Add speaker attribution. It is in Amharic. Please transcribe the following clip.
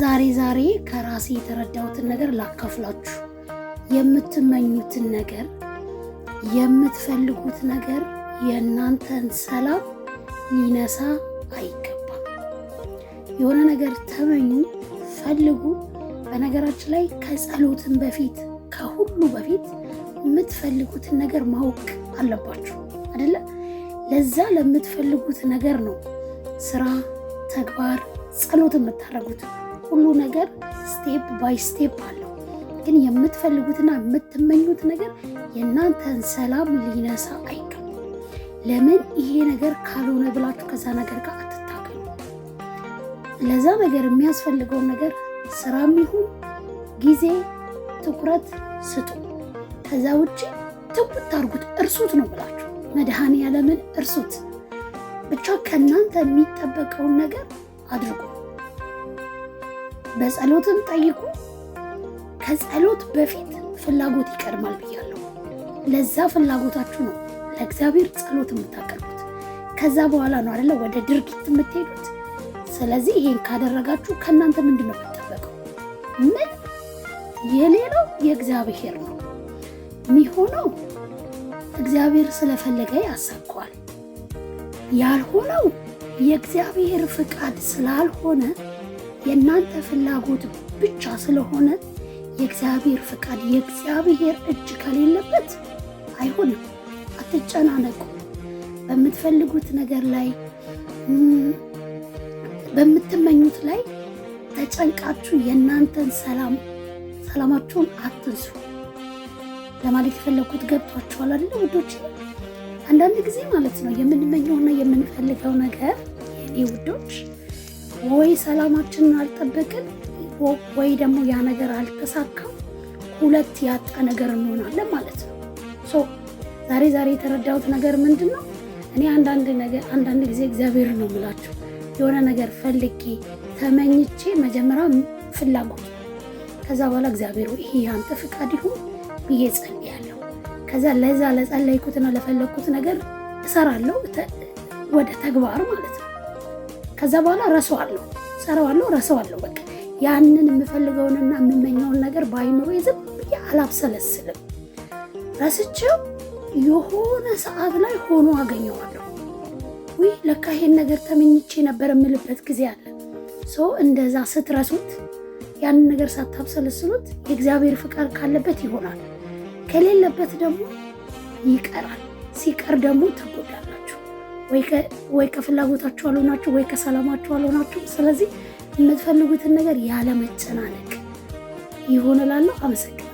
Speaker 1: ዛሬ ከራሴ የተረዳሁትን ነገር ላካፍላችሁ። የምትመኙትን ነገር፣ የምትፈልጉት ነገር የእናንተን ሰላም ሊነሳ አይገባም። የሆነ ነገር ተመኙ፣ ፈልጉ። በነገራችን ላይ ከጸሎትን በፊት ከሁሉ በፊት የምትፈልጉትን ነገር ማወቅ አለባችሁ አይደለ? ለዛ ለምትፈልጉት ነገር ነው ስራ፣ ተግባር፣ ጸሎት የምታደርጉት። ሁሉ ነገር ስቴፕ ባይ ስቴፕ አለው። ግን የምትፈልጉትና የምትመኙት ነገር የእናንተን ሰላም ሊነሳ አይገባም። ለምን ይሄ ነገር ካልሆነ ብላችሁ ከዛ ነገር ጋር አትታገሉ። ለዛ ነገር የሚያስፈልገውን ነገር ስራም ይሁን ጊዜ፣ ትኩረት ስጡ። ከዛ ውጭ ትውት አድርጉት፣ እርሱት ነው ብላችሁ መድኃኔዓለምን እርሱት። ብቻ ከእናንተ የሚጠበቀውን ነገር አድርጉ። በጸሎትም ጠይቁ። ከጸሎት በፊት ፍላጎት ይቀድማል ብያለሁ። ለዛ ፍላጎታችሁ ነው ለእግዚአብሔር ጸሎት የምታቀርቡት። ከዛ በኋላ ነው አይደለ ወደ ድርጊት የምትሄዱት። ስለዚህ ይሄን ካደረጋችሁ ከእናንተ ምንድን ነው የሚጠበቀው? ምን የሌላው የእግዚአብሔር ነው የሚሆነው። እግዚአብሔር ስለፈለገ ያሳካዋል። ያልሆነው የእግዚአብሔር ፍቃድ ስላልሆነ የእናንተ ፍላጎት ብቻ ስለሆነ የእግዚአብሔር ፍቃድ የእግዚአብሔር እጅ ከሌለበት አይሆንም። አትጨናነቁ። በምትፈልጉት ነገር ላይ በምትመኙት ላይ ተጨንቃችሁ የእናንተን ሰላማችሁን አትንሱ ለማለት የፈለኩት ገብቷችኋል አይደል ውዶች? አንዳንድ ጊዜ ማለት ነው የምንመኘውና የምንፈልገው ነገር የኔ ውዶች ወይ ሰላማችንን አልጠበቅን ወይ ደግሞ ያ ነገር አልተሳካም፣ ሁለት ያጣ ነገር እንሆናለን ማለት ነው። ዛሬ የተረዳሁት ነገር ምንድን ነው? እኔ አንዳንድ ጊዜ እግዚአብሔር ነው የምላችሁ የሆነ ነገር ፈልጌ ተመኝቼ መጀመሪያ ፍላጎት፣ ከዛ በኋላ እግዚአብሔር ይሄ ያንተ ፍቃድ ይሁን ብዬ ጸልያለሁ። ከዛ ለዛ ለጸለይኩትና ለፈለግኩት ነገር እሰራለሁ ወደ ተግባር ማለት ነው። ከዛ በኋላ ረሳዋለሁ። በቃ ያንን የምፈልገውንና የምመኘውን ነገር በአይምሮዬ ዝም ብዬ አላብሰለስልም። ረስቼው የሆነ ሰዓት ላይ ሆኖ አገኘዋለሁ። ውይ ለካ ይሄን ነገር ተመኝቼ ነበር የምልበት ጊዜ አለ። እንደዛ ስትረሱት፣ ያንን ነገር ሳታብሰለስሉት የእግዚአብሔር ፍቃድ ካለበት ይሆናል፣ ከሌለበት ደግሞ ይቀራል። ሲቀር ደግሞ ትጎዳላችሁ። ወይ ከፍላጎታችሁ አልሆናችሁ፣ ወይ ከሰላማችሁ አልሆናችሁ። ስለዚህ የምትፈልጉትን ነገር ያለ መጨናነቅ ይሆን እላለሁ። አመሰግናለሁ።